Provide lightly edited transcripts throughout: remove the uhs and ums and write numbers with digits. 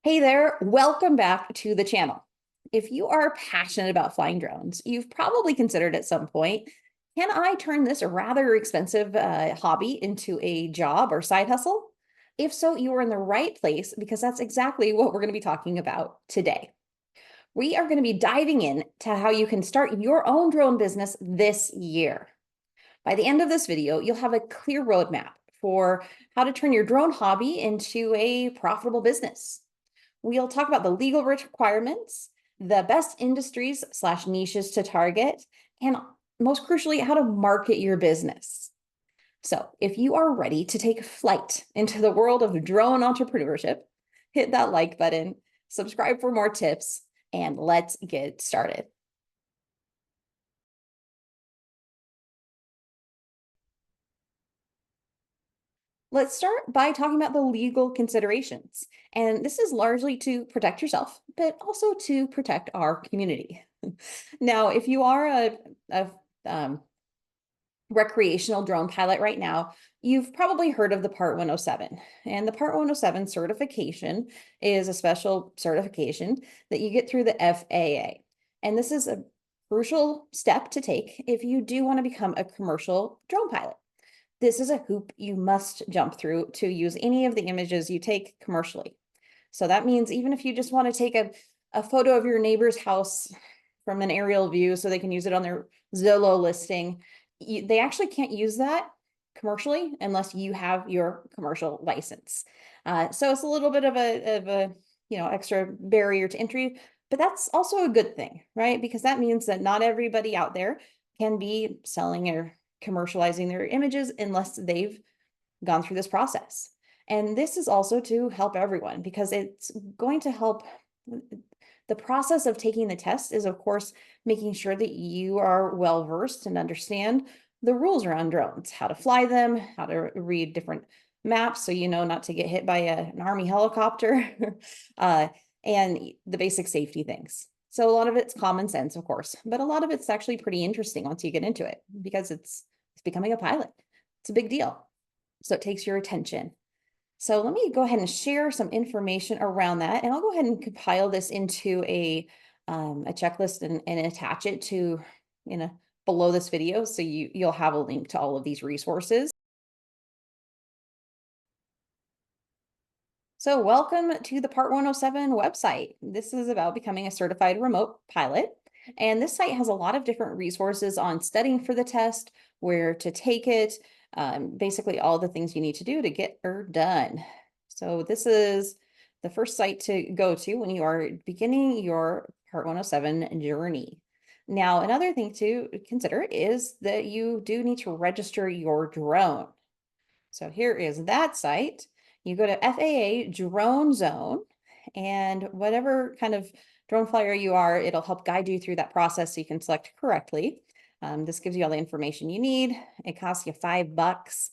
Hey there, welcome back to the channel. If you are passionate about flying drones, you've probably considered at some point, can I turn this rather expensive hobby into a job or side hustle? If so, you are in the right place because that's exactly what we're going to be talking about today. We are going to be diving in to how you can start your own drone business this year. By the end of this video, you'll have a clear roadmap for how to turn your drone hobby into a profitable business. We'll talk about the legal requirements, the best industries/niches to target, and most crucially, how to market your business. So if you are ready to take flight into the world of drone entrepreneurship, hit that like button, subscribe for more tips, and let's get started. Let's start by talking about the legal considerations. And this is largely to protect yourself, but also to protect our community. Now, if you are a recreational drone pilot right now, you've probably heard of the Part 107. And the Part 107 certification is a special certification that you get through the FAA. And this is a crucial step to take if you do want to become a commercial drone pilot. This is a hoop you must jump through to use any of the images you take commercially. So that means even if you just want to take a photo of your neighbor's house from an aerial view so they can use it on their Zillow listing, they actually can't use that commercially unless you have your commercial license. So it's a little bit of a extra barrier to entry, but that's also a good thing, right? Because that means that not everybody out there can be selling or commercializing their images unless they've gone through this process. And this is also to help everyone because it's going to help. The process of taking the test is, of course, making sure that you are well versed and understand the rules around drones, how to fly them, how to read different maps so you know not to get hit by an Army helicopter, and the basic safety things. So a lot of it's common sense, of course, but a lot of it's actually pretty interesting once you get into it because it's becoming a pilot. It's a big deal. So it takes your attention. So let me go ahead and share some information around that, and I'll go ahead and compile this into a checklist and attach it to below this video, so you'll have a link to all of these resources. So welcome to the Part 107 website. This is about becoming a certified remote pilot. And this site has a lot of different resources on studying for the test, where to take it, basically all the things you need to do to get her done. So this is the first site to go to when you are beginning your Part 107 journey. Now, another thing to consider is that you do need to register your drone. So here is that site. You go to FAA Drone Zone, and whatever kind of drone flyer you are, it'll help guide you through that process so you can select correctly. This gives you all the information you need. It costs you $5.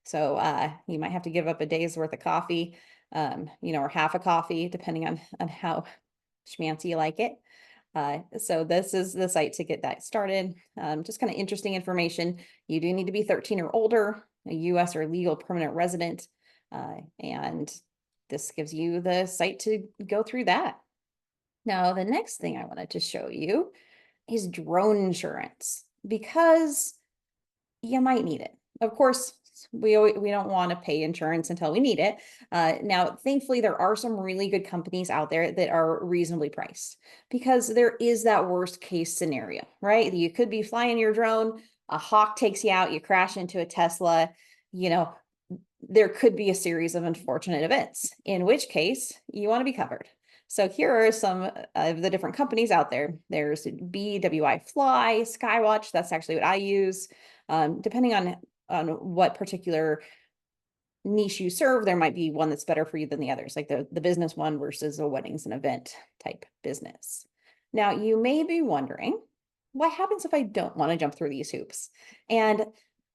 So you might have to give up a day's worth of coffee, or half a coffee, depending on how schmancy you like it. So this is the site to get that started. Just kind of interesting information. You do need to be 13 or older, a US or legal permanent resident. And this gives you the site to go through that. Now, the next thing I wanted to show you is drone insurance, because you might need it. Of course, we don't want to pay insurance until we need it. Now, thankfully, there are some really good companies out there that are reasonably priced, because there is that worst case scenario, right? You could be flying your drone, a hawk takes you out, you crash into a Tesla, there could be a series of unfortunate events, in which case you want to be covered. So here are some of the different companies out there. There's BWI Fly, Skywatch. That's actually what I use. Depending on what particular niche you serve, there might be one that's better for you than the others, like the business one versus a weddings and event type business. Now, you may be wondering, what happens if I don't want to jump through these hoops? And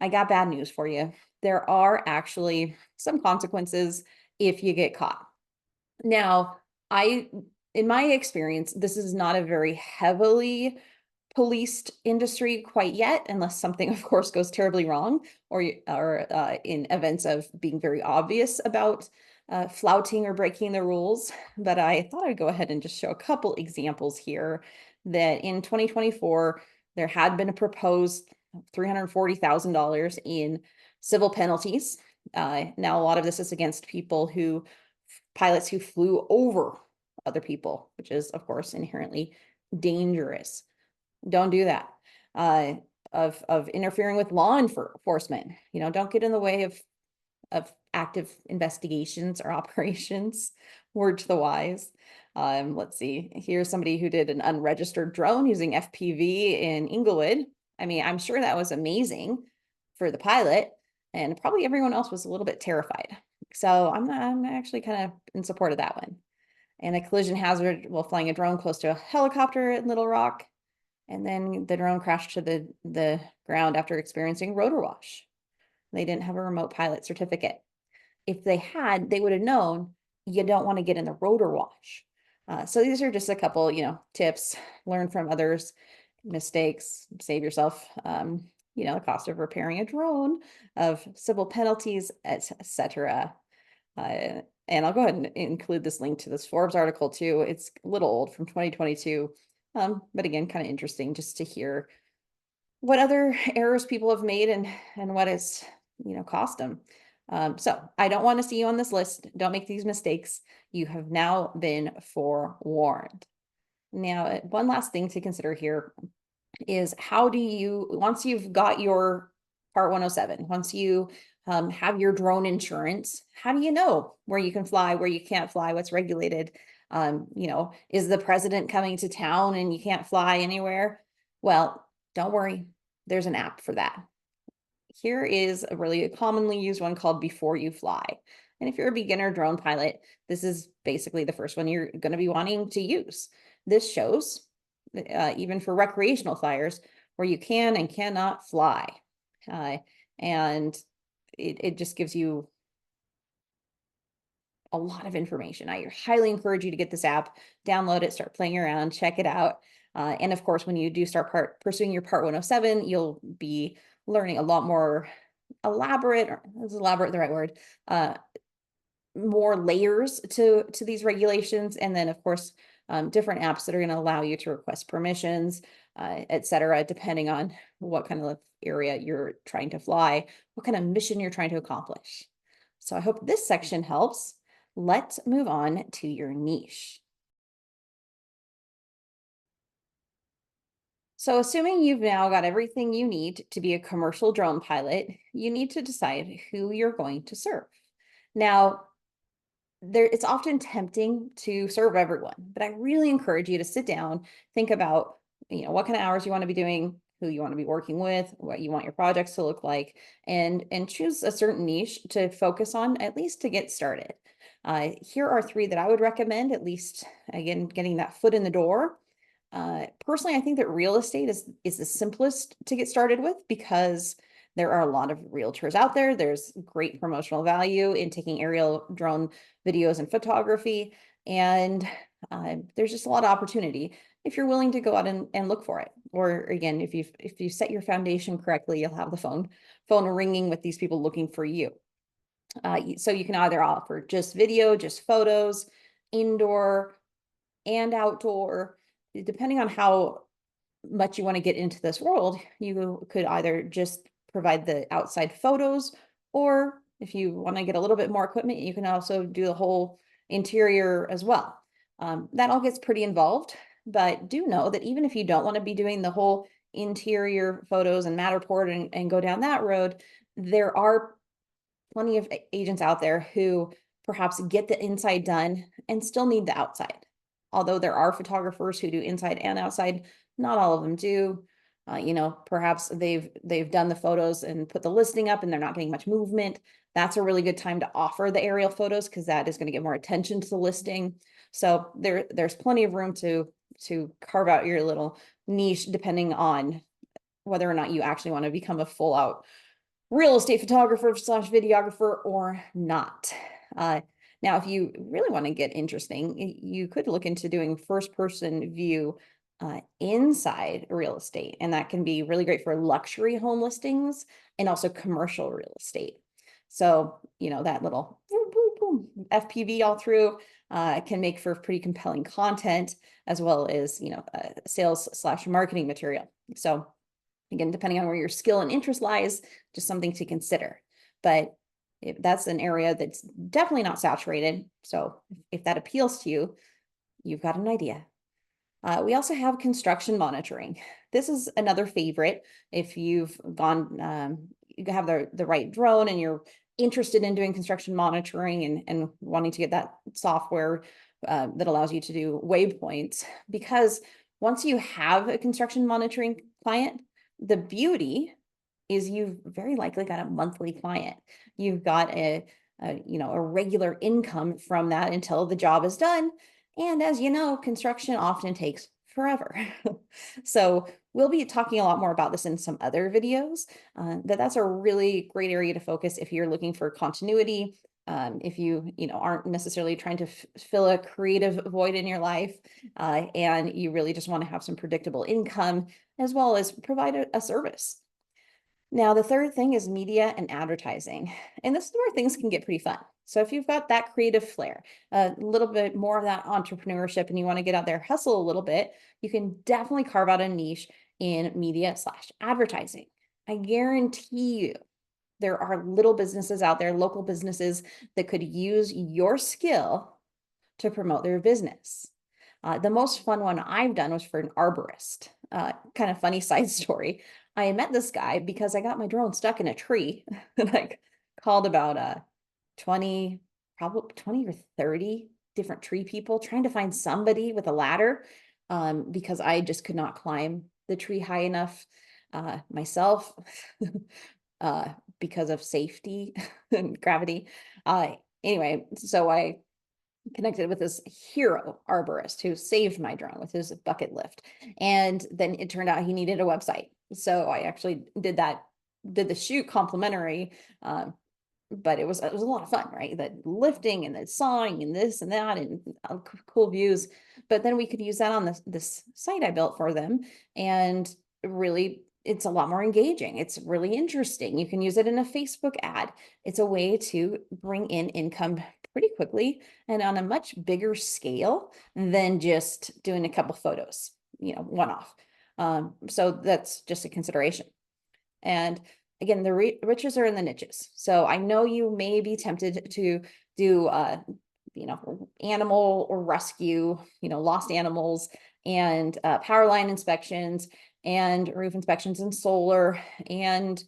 I got bad news for you. There are actually some consequences if you get caught. Now, in my experience, this is not a very heavily policed industry quite yet, unless something, of course, goes terribly wrong, or in events of being very obvious about flouting or breaking the rules, but I thought I'd go ahead and just show a couple examples here that in 2024, there had been a proposed $340,000 in civil penalties. Now, a lot of this is against pilots who flew over other people, which is, of course, inherently dangerous. Don't do that. Of interfering with law enforcement. Don't get in the way of active investigations or operations. Word to the wise. Let's see. Here's somebody who did an unregistered drone using FPV in Inglewood. I mean, I'm sure that was amazing for the pilot, and probably everyone else was a little bit terrified. So I'm actually kind of in support of that one. And a collision hazard while flying a drone close to a helicopter in Little Rock. And then the drone crashed to the ground after experiencing rotor wash. They didn't have a remote pilot certificate. If they had, they would have known you don't want to get in the rotor wash. So these are just a couple, tips. Learn from others, mistakes, save yourself, the cost of repairing a drone, of civil penalties, etc. And I'll go ahead and include this link to this Forbes article too. It's a little old, from 2022, but again, kind of interesting just to hear what other errors people have made and what it's cost them. So I don't want to see you on this list. Don't make these mistakes. You have now been forewarned. Now, one last thing to consider here is once you've got your Part 107, once you have your drone insurance, how do you know where you can fly, where you can't fly, what's regulated? Is the president coming to town and you can't fly anywhere? Well, don't worry, there's an app for that. Here is a really commonly used one called Before You Fly. And if you're a beginner drone pilot, this is basically the first one you're going to be wanting to use. This shows, even for recreational flyers, where you can and cannot fly. And it just gives you a lot of information. I highly encourage you to get this app, download it, start playing around, check it out. And of course, when you do start pursuing your Part 107, you'll be learning a lot more elaborate, or is elaborate the right word, more layers to these regulations. And then of course, different apps that are going to allow you to request permissions, etc., depending on what kind of area you're trying to fly, what kind of mission you're trying to accomplish. So I hope this section helps. Let's move on to your niche. So assuming you've now got everything you need to be a commercial drone pilot, you need to decide who you're going to serve. Now, it's often tempting to serve everyone, but I really encourage you to sit down, think about, what kind of hours you want to be doing, who you want to be working with, what you want your projects to look like, and choose a certain niche to focus on, at least to get started. Here are three that I would recommend, at least, again, getting that foot in the door. Personally, I think that real estate is the simplest to get started with, because there are a lot of realtors out there. There's great promotional value in taking aerial drone videos and photography. And there's just a lot of opportunity if you're willing to go out and look for it. Or again, if you set your foundation correctly, you'll have the phone ringing with these people looking for you. So you can either offer just video, just photos, indoor and outdoor, depending on how much you want to get into this world. You could either just provide the outside photos, or if you want to get a little bit more equipment, you can also do the whole interior as well. That all gets pretty involved, but do know that even if you don't want to be doing the whole interior photos and Matterport and go down that road, there are plenty of agents out there who perhaps get the inside done and still need the outside. Although there are photographers who do inside and outside, not all of them do. Perhaps they've done the photos and put the listing up and they're not getting much movement. That's a really good time to offer the aerial photos, because that is going to get more attention to the listing. So there's plenty of room to carve out your little niche, depending on whether or not you actually want to become a full out real estate photographer / videographer or not. Now, if you really want to get interesting, you could look into doing first person view inside real estate. And that can be really great for luxury home listings and also commercial real estate. So, that little boom, boom, boom FPV all through, can make for pretty compelling content, as well as, sales/marketing material. So again, depending on where your skill and interest lies, just something to consider. But that's an area that's definitely not saturated. So if that appeals to you, you've got an idea. We also have construction monitoring. This is another favorite. If you've gone, you have the right drone and you're interested in doing construction monitoring and wanting to get that software that allows you to do waypoints, because once you have a construction monitoring client, the beauty is you've very likely got a monthly client. You've got a regular income from that until the job is done. And as you know, construction often takes forever. So we'll be talking a lot more about this in some other videos, but that's a really great area to focus if you're looking for continuity, if you aren't necessarily trying to fill a creative void in your life, and you really just want to have some predictable income, as well as provide a service. Now, the third thing is media and advertising. And this is where things can get pretty fun. So if you've got that creative flair, a little bit more of that entrepreneurship, and you want to get out there, hustle a little bit, you can definitely carve out a niche in media/advertising. I guarantee you there are little businesses out there, local businesses, that could use your skill to promote their business. The most fun one I've done was for an arborist. Kind of funny side story. I met this guy because I got my drone stuck in a tree and I called about 20, probably 20 or 30 different tree people trying to find somebody with a ladder, because I just could not climb the tree high enough myself, because of safety and gravity. Anyway, so I connected with this hero arborist who saved my drone with his bucket lift. And then it turned out he needed a website. So I actually did the shoot complimentary. But it was a lot of fun, right? The lifting and the sawing and this and that and cool views. But then we could use that on this site I built for them. And really, it's a lot more engaging. It's really interesting. You can use it in a Facebook ad. It's a way to bring in income pretty quickly and on a much bigger scale than just doing a couple photos, one off. So that's just a consideration. And again, the riches are in the niches. So I know you may be tempted to do, animal or rescue, lost animals and power line inspections and roof inspections and solar and,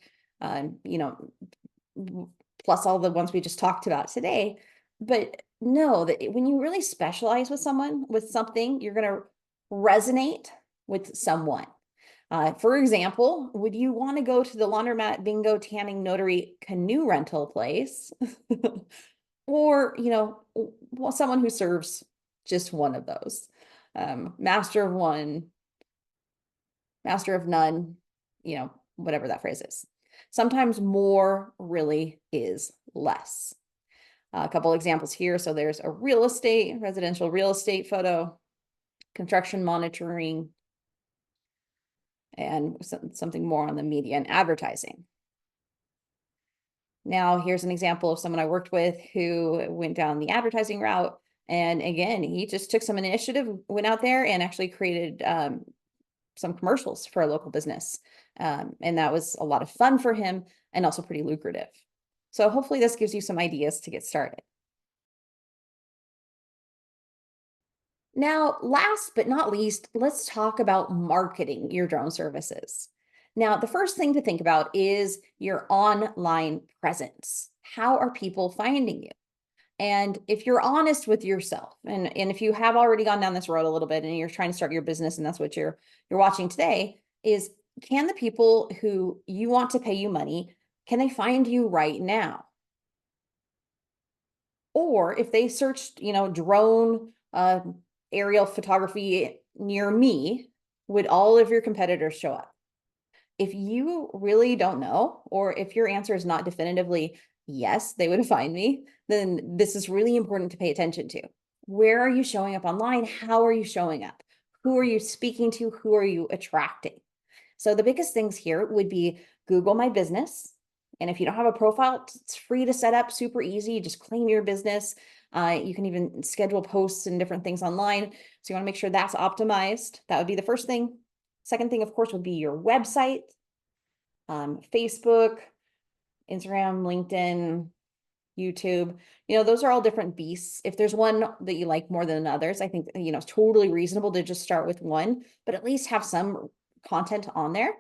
plus all the ones we just talked about today. But know that when you really specialize with something, you're going to resonate with someone. For example, would you want to go to the laundromat, bingo, tanning, notary, canoe rental place? Or, someone who serves just one of those. Master of one, master of none, whatever that phrase is. Sometimes more really is less. A couple examples here. So there's a residential real estate photo, construction monitoring, and something more on the media and advertising. Now, here's an example of someone I worked with who went down the advertising route. And again, he just took some initiative, went out there and actually created some commercials for a local business. And that was a lot of fun for him and also pretty lucrative. So hopefully this gives you some ideas to get started. Now, last but not least, let's talk about marketing your drone services. Now, the first thing to think about is your online presence. How are people finding you? And if you're honest with yourself, and if you have already gone down this road a little bit and you're trying to start your business and that's what you're watching today, is can the people who you want to pay you money, can they find you right now? Or if they searched, drone aerial photography near me, would all of your competitors show up? If you really don't know, or if your answer is not definitively yes, they would find me, then this is really important to pay attention to. Where are you showing up online? How are you showing up? Who are you speaking to? Who are you attracting? So the biggest things here would be Google My Business And if you don't have a profile, it's free to set up, super easy. Just claim your business. You can even schedule posts and different things online. So you want to make sure that's optimized. That would be the first thing. Second thing, of course, would be your website, Facebook, Instagram, LinkedIn, YouTube. Those are all different beasts. If there's one that you like more than others, I think, it's totally reasonable to just start with one, but at least have some content on there.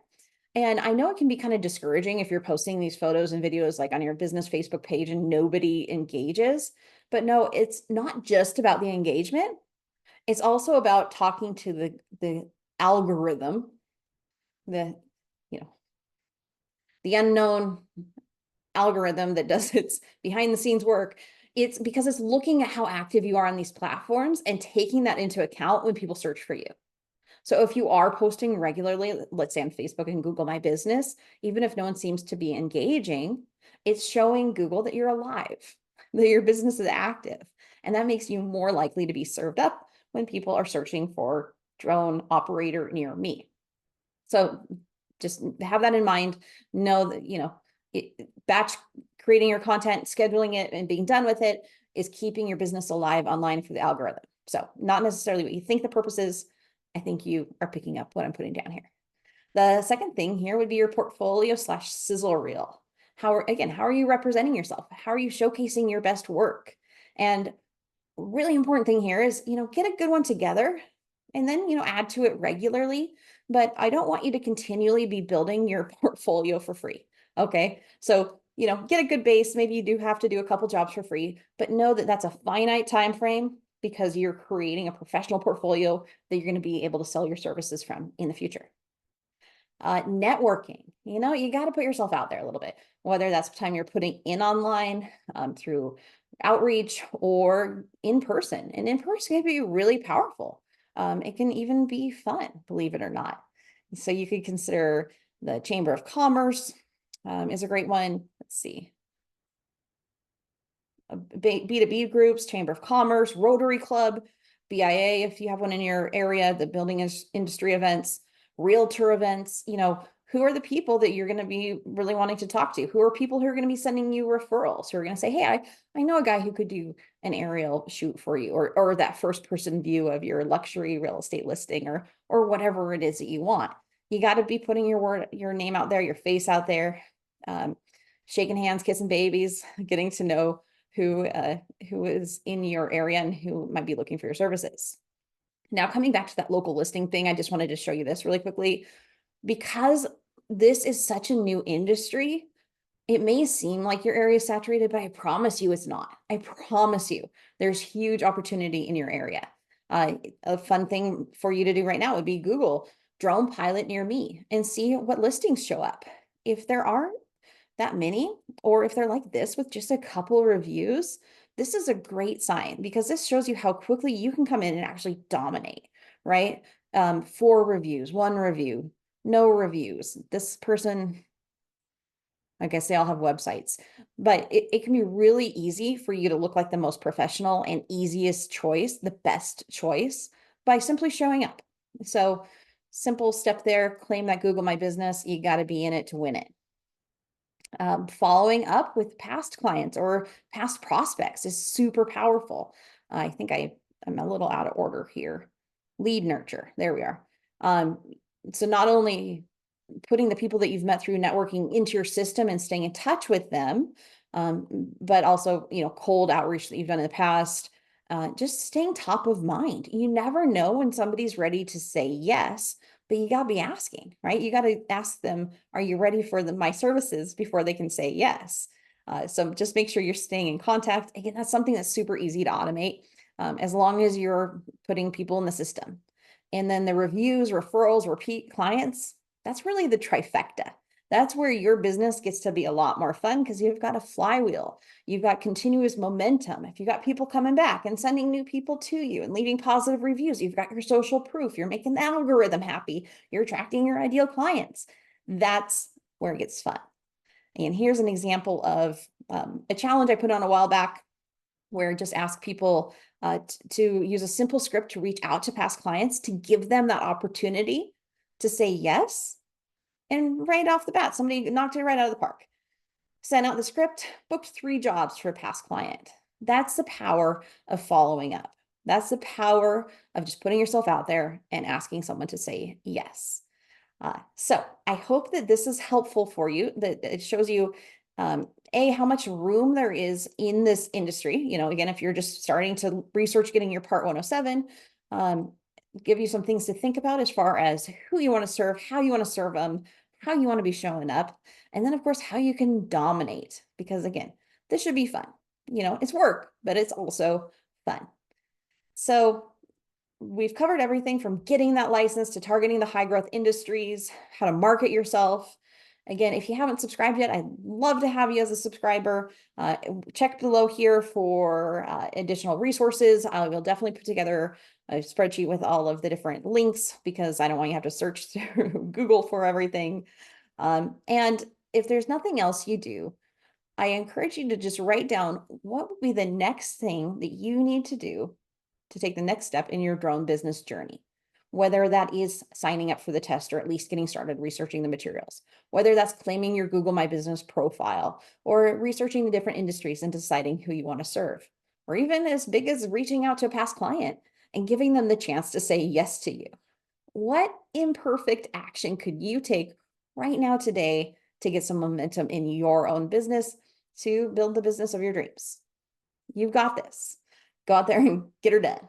And I know it can be kind of discouraging if you're posting these photos and videos like on your business Facebook page and nobody engages. But no, it's not just about the engagement. It's also about talking to the algorithm, the, you know, the unknown algorithm that does its behind the scenes work. It's because it's looking at how active you are on these platforms and taking that into account when people search for you. So if you are posting regularly, let's say on Facebook and Google My Business, even if no one seems to be engaging, it's showing Google that you're alive, that your business is active. And that makes you more likely to be served up when people are searching for drone operator near me. So just have that in mind. Know that, batch creating your content, scheduling it, and being done with it is keeping your business alive online for the algorithm. So not necessarily what you think the purpose is. I think you are picking up what I'm putting down here. The second thing here would be your portfolio / sizzle reel. How are you representing yourself? How are you showcasing your best work? And really important thing here is, get a good one together and then, add to it regularly. But I don't want you to continually be building your portfolio for free. Okay. So, get a good base. Maybe you do have to do a couple jobs for free, but know that that's a finite time frame because you're creating a professional portfolio that you're going to be able to sell your services from in the future. Networking, you got to put yourself out there a little bit, whether that's time you're putting in online through outreach or in person. And in person can be really powerful. It can even be fun, believe it or not. So you could consider the Chamber of Commerce is a great one. Let's see. B2B groups, Chamber of Commerce, Rotary Club, BIA, if you have one in your area, the building industry events, realtor events, who are the people that you're going to be really wanting to talk to? Who are people who are going to be sending you referrals? Who are going to say, hey, I know a guy who could do an aerial shoot for you, or that first person view of your luxury real estate listing, or whatever it is that you want. You got to be putting your name out there, your face out there, shaking hands, kissing babies, getting to know who is in your area and who might be looking for your services. Now, coming back to that local listing thing, I just wanted to show you this really quickly. Because this is such a new industry, it may seem like your area is saturated, but I promise you it's not. I promise you there's huge opportunity in your area. A fun thing for you to do right now would be Google drone pilot near me and see what listings show up. If there aren't that many, or if they're like this with just a couple reviews, this is a great sign because this shows you how quickly you can come in and actually dominate, right? 4 reviews, 1 review, no reviews. This person, I guess they all have websites, but it can be really easy for you to look like the most professional and easiest choice, the best choice, by simply showing up. So simple step there, claim that Google My Business, you got to be in it to win it. Following up with past clients or past prospects is super powerful. I think I'm a little out of order here. Lead nurture, there we are. So not only putting the people that you've met through networking into your system and staying in touch with them, but also, cold outreach that you've done in the past, just staying top of mind. You never know when somebody's ready to say yes, but you got to be asking, right? You got to ask them, are you ready for my services before they can say yes? So just make sure you're staying in contact. Again, that's something that's super easy to automate as long as you're putting people in the system. And then the reviews, referrals, repeat clients, that's really the trifecta. That's where your business gets to be a lot more fun because you've got a flywheel. You've got continuous momentum. If you've got people coming back and sending new people to you and leaving positive reviews, you've got your social proof. You're making the algorithm happy. You're attracting your ideal clients. That's where it gets fun. And here's an example of a challenge I put on a while back where I just ask people to use a simple script to reach out to past clients to give them that opportunity to say yes. And right off the bat, somebody knocked it right out of the park. Sent out the script, booked 3 jobs for a past client. That's the power of following up. That's the power of just putting yourself out there and asking someone to say yes. So I hope that this is helpful for you, that it shows you, how much room there is in this industry. Again, if you're just starting to research getting your Part 107, um, give you some things to think about as far as who you want to serve, how you want to serve them, how you want to be showing up, and then, of course, how you can dominate. Because again, this should be fun. It's work, but it's also fun. So we've covered everything from getting that license to targeting the high growth industries, how to market yourself. Again, if you haven't subscribed yet, I'd love to have you as a subscriber. Check below here for additional resources. I will definitely put together a spreadsheet with all of the different links because I don't want you to have to search through Google for everything. And if there's nothing else you do, I encourage you to just write down what would be the next thing that you need to do to take the next step in your drone business journey. Whether that is signing up for the test or at least getting started researching the materials, whether that's claiming your Google My Business profile or researching the different industries and deciding who you want to serve, or even as big as reaching out to a past client and giving them the chance to say yes to you. What imperfect action could you take right now today to get some momentum in your own business to build the business of your dreams? You've got this. Go out there and get her done.